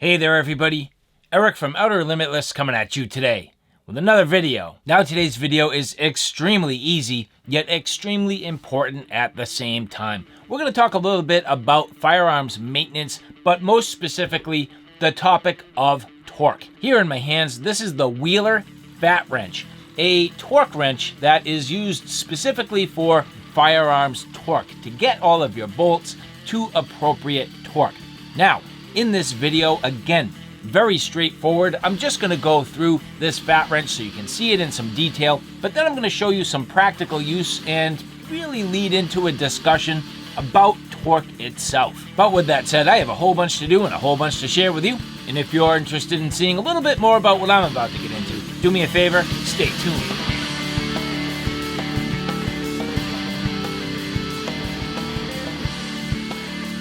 Hey there everybody, Eric from Outer Limitless coming at you today with another video. Now today's video is extremely easy, yet extremely important at the same time. We're going to talk a little bit about firearms maintenance, but most specifically, the topic of torque. Here in my hands, this is the Wheeler F.A.T wrench, a torque wrench that is used specifically for firearms torque, to get all of your bolts to appropriate torque. Now, in this video, again, very straightforward. I'm just going to go through this F.A.T wrench so you can see it in some detail, but then I'm going to show you some practical use and really lead into a discussion about torque itself. But with that said, I have a whole bunch to do and a whole bunch to share with you, and if you're interested in seeing a little bit more about what I'm about to get into, do me a favor, stay tuned.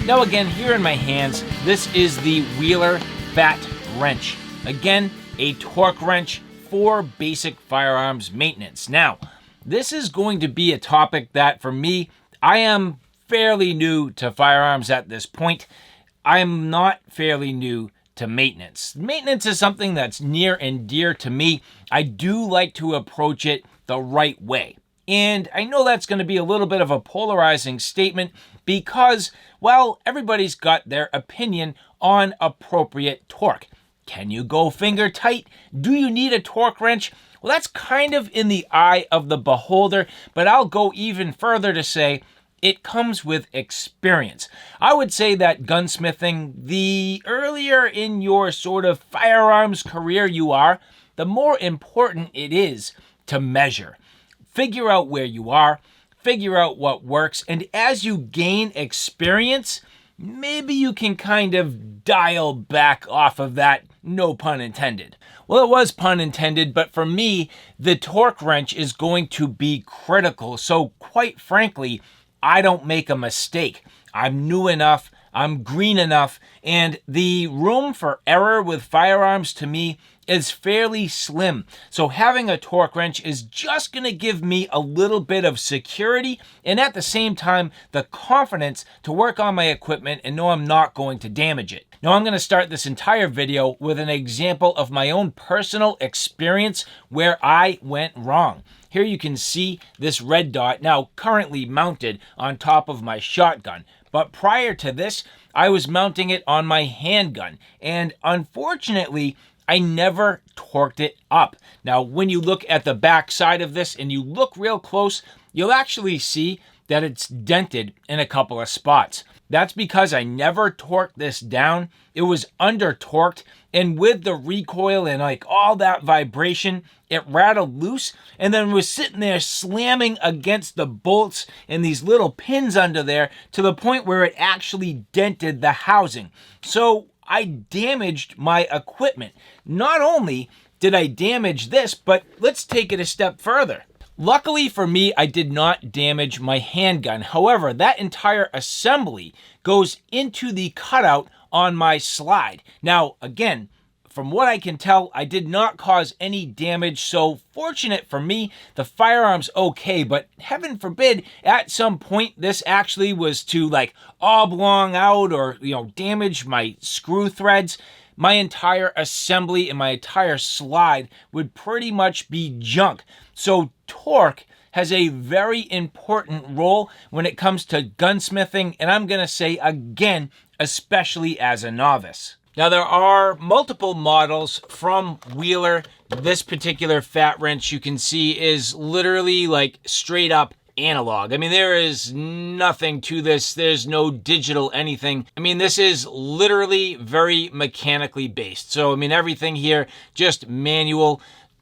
Now again, here in my hands, this is the Wheeler F.A.T wrench. Again, a torque wrench for basic firearms maintenance. Now, this is going to be a topic that for me, I am fairly new to firearms at this point. I'm not fairly new to maintenance. Maintenance is something that's near and dear to me. I do like to approach it the right way. And I know that's going to be a little bit of a polarizing statement because, well, everybody's got their opinion on appropriate torque. Can you go finger tight? Do you need a torque wrench? Well, that's kind of in the eye of the beholder, but I'll go even further to say it comes with experience. I would say that gunsmithing, the earlier in your sort of firearms career you are, the more important it is to measure. Figure out where you are, figure out what works, and as you gain experience, maybe you can kind of dial back off of that, no pun intended. Well, it was pun intended, but for me, the torque wrench is going to be critical. So quite frankly, I don't make a mistake. I'm new enough, I'm green enough, and the room for error with firearms to me is fairly slim. So having a torque wrench is just going to give me a little bit of security and at the same time the confidence to work on my equipment and know I'm not going to damage it. Now I'm going to start this entire video with an example of my own personal experience where I went wrong. Here you can see this red dot now currently mounted on top of my shotgun. But prior to this, I was mounting it on my handgun. And unfortunately, I never torqued it up. Now, when you look at the back side of this and you look real close, you'll actually see that it's dented in a couple of spots. That's because I never torqued this down. It was under torqued, and with the recoil and like all that vibration, it rattled loose and then was sitting there slamming against the bolts and these little pins under there to the point where it actually dented the housing. So I damaged my equipment. Not only did I damage this, but let's take it a step further. Luckily for me, I did not damage my handgun. However, that entire assembly goes into the cutout on my slide. Now, again, from what I can tell, I did not cause any damage, so fortunate for me, the firearm's okay, but heaven forbid, at some point, this actually was to like oblong out or, damage my screw threads. My entire assembly and my entire slide would pretty much be junk. So torque has a very important role when it comes to gunsmithing, and I'm gonna say again, especially as a novice. Now, there are multiple models from Wheeler. This particular F.A.T wrench you can see is literally like straight up analog. I mean, there is nothing to this. There's no digital anything. I mean, this is literally very mechanically based. So, I mean, everything here, just manual.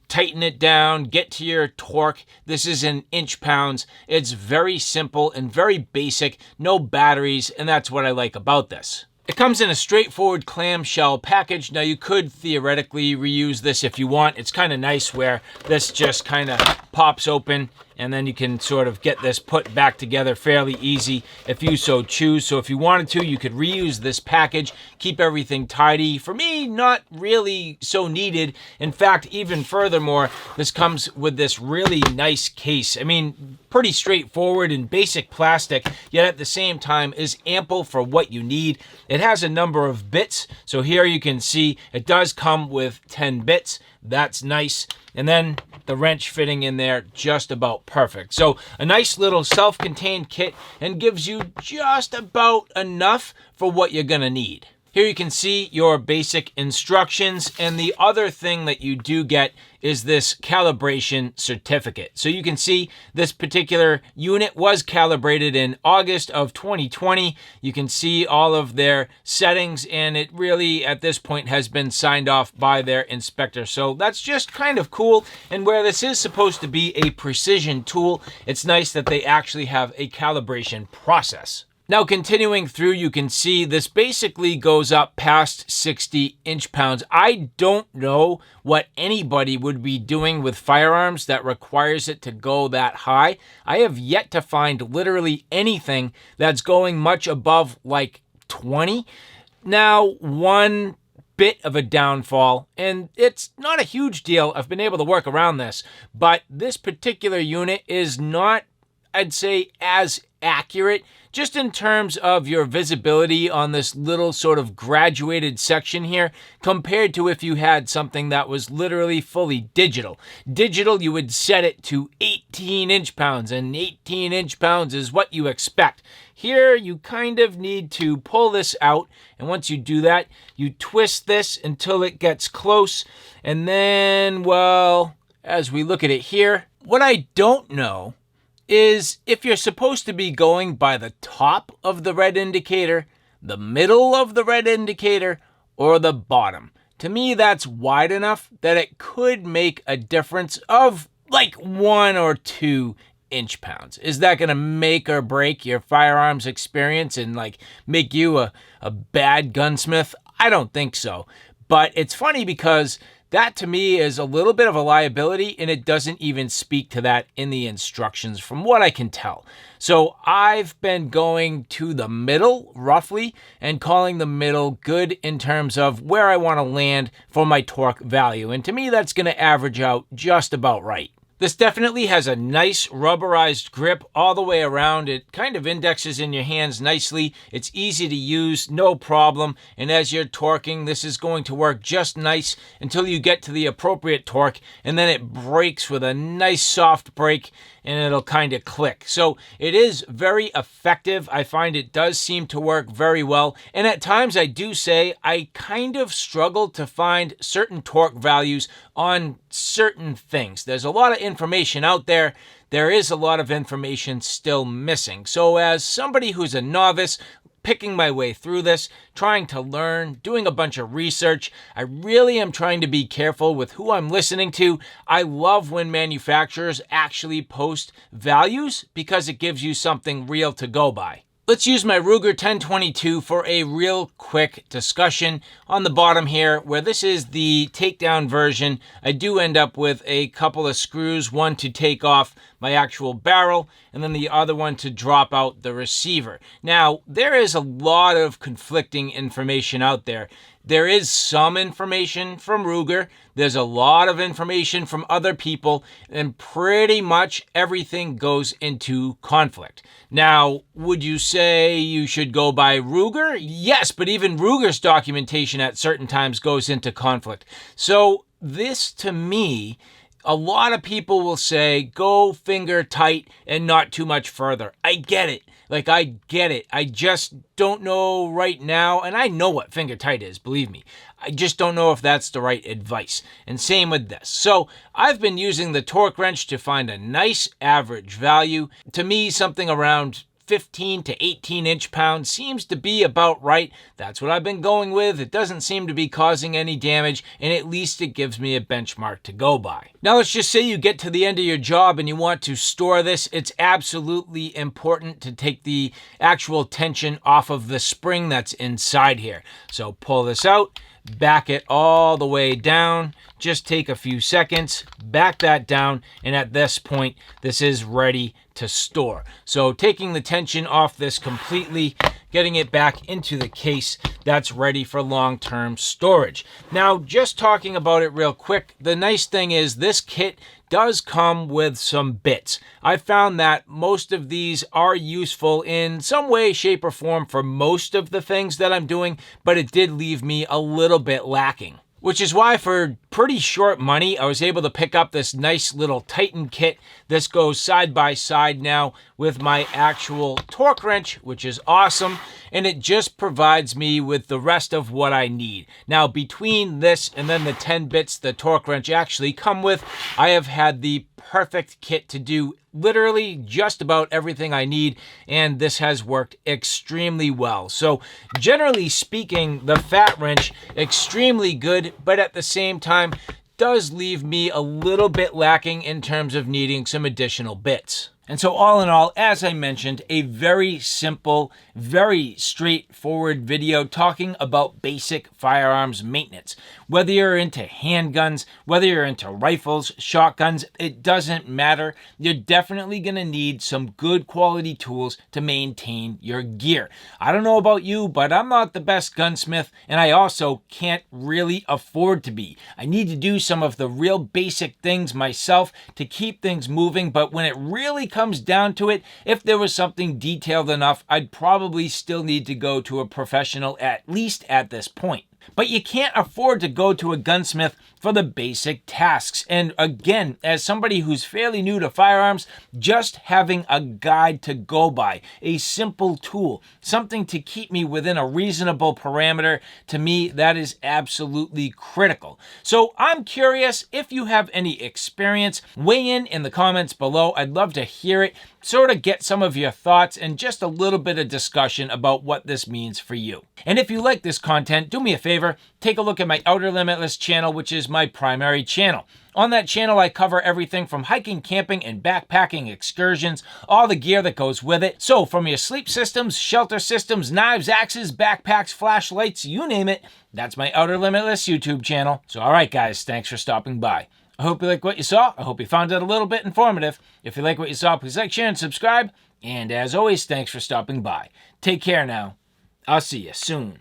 Tighten it down, get to your torque. This is in inch-pounds. It's very simple and very basic, no batteries, and that's what I like about this. It comes in a straightforward clamshell package. Now you could theoretically reuse this if you want. It's kind of nice where this just kind of pops open and then you can sort of get this put back together fairly easy if you so choose. So if you wanted to, you could reuse this package, keep everything tidy. For me, not really so needed. In fact, even furthermore, this comes with this really nice case. I mean, pretty straightforward and basic plastic, yet at the same time is ample for what you need. It has a number of bits. So here you can see it does come with 10 bits. That's nice. And then the wrench fitting in there just about perfect. So a nice little self-contained kit, and gives you just about enough for what you're gonna need. Here you can see your basic instructions, and the other thing that you do get is this calibration certificate. So you can see this particular unit was calibrated in August of 2020. You can see all of their settings, and it really at this point has been signed off by their inspector. So that's just kind of cool. And where this is supposed to be a precision tool, it's nice that they actually have a calibration process. Now, continuing through, you can see this basically goes up past 60 inch-pounds. I don't know what anybody would be doing with firearms that requires it to go that high. I have yet to find literally anything that's going much above like 20. Now, one bit of a downfall, and it's not a huge deal. I've been able to work around this, but this particular unit is not, I'd say, as accurate just in terms of your visibility on this little sort of graduated section here, compared to if you had something that was literally fully digital. Digital, you would set it to 18 inch-pounds, and 18 inch-pounds is what you expect. Here, you kind of need to pull this out, and once you do that, you twist this until it gets close, and then, well, as we look at it here, what I don't know is if you're supposed to be going by the top of the red indicator, the middle of the red indicator, or the bottom. To me, that's wide enough that it could make a difference of like 1 or 2 inch-pounds. Is that going to make or break your firearms experience and like make you a bad gunsmith? I don't think so. But it's funny because that to me is a little bit of a liability, and it doesn't even speak to that in the instructions from what I can tell. So I've been going to the middle roughly and calling the middle good in terms of where I want to land for my torque value. And to me, that's going to average out just about right. This definitely has a nice rubberized grip all the way around. It kind of indexes in your hands nicely. It's easy to use, no problem. And as you're torquing, this is going to work just nice until you get to the appropriate torque, and then it breaks with a nice soft break, and it'll kind of click. So it is very effective. I find it does seem to work very well. And at times I do say I kind of struggle to find certain torque values on certain things. There's a lot of information out there. There is a lot of information still missing. So as somebody who's a novice, picking my way through this, trying to learn, doing a bunch of research, I really am trying to be careful with who I'm listening to. I love when manufacturers actually post values because it gives you something real to go by. Let's use my Ruger 1022 for a real quick discussion. On the bottom here, where this is the takedown version, I do end up with a couple of screws, one to take off my actual barrel, and then the other one to drop out the receiver. Now, there is a lot of conflicting information out there. There is some information from Ruger. There's a lot of information from other people, and pretty much everything goes into conflict. Now, would you say you should go by Ruger? Yes, but even Ruger's documentation at certain times goes into conflict. So this, to me, a lot of people will say, go finger tight and not too much further. I get it. I get it. I just don't know right now. And I know what finger tight is, believe me. I just don't know if that's the right advice. And same with this. So I've been using the torque wrench to find a nice average value. To me, something around 15 to 18 inch-pounds seems to be about right. That's what I've been going with. It doesn't seem to be causing any damage, and at least it gives me a benchmark to go by. Now let's just say you get to the end of your job and you want to store this. It's absolutely important to take the actual tension off of the spring that's inside here. So pull this out. back it all the way down. Just take a few seconds, back that down, and at this point, this is ready to store. So taking the tension off this completely, getting it back into the case, that's ready for long-term storage. Now, just talking about it real quick, the nice thing is this kit does come with some bits. I found that most of these are useful in some way, shape, or form for most of the things that I'm doing, but it did leave me a little bit lacking. Which is why for pretty short money, I was able to pick up this nice little Titan kit. This goes side by side now with my actual torque wrench, which is awesome. And it just provides me with the rest of what I need. Now, between this and then the 10 bits the torque wrench actually come with, I have had the perfect kit to do literally just about everything I need, and this has worked extremely well. So generally speaking, the F.A.T wrench, extremely good, but at the same time, does leave me a little bit lacking in terms of needing some additional bits. And so all in all, as I mentioned, a very simple, very straightforward video talking about basic firearms maintenance. Whether you're into handguns, whether you're into rifles, shotguns, it doesn't matter. You're definitely going to need some good quality tools to maintain your gear. I don't know about you, but I'm not the best gunsmith, and I also can't really afford to be. I need to do some of the real basic things myself to keep things moving, but when it really comes down to it, if there was something detailed enough, I'd probably still need to go to a professional, at least at this point. But you can't afford to go to a gunsmith for the basic tasks. And again, as somebody who's fairly new to firearms, just having a guide to go by, a simple tool, something to keep me within a reasonable parameter, to me, that is absolutely critical. So I'm curious if you have any experience. Weigh in the comments below. I'd love to hear it, sort of get some of your thoughts and just a little bit of discussion about what this means for you. And if you like this content, do me a favor, take a look at my Outer Limitless channel, which is my primary channel. On that channel, I cover everything from hiking, camping, and backpacking excursions, all the gear that goes with it. So from your sleep systems, shelter systems, knives, axes, backpacks, flashlights, you name it, that's my Outer Limitless YouTube channel. So all right, guys, thanks for stopping by. I hope you like what you saw. I hope you found it a little bit informative. If you like what you saw, please like, share, and subscribe. And as always, thanks for stopping by. Take care now. I'll see you soon.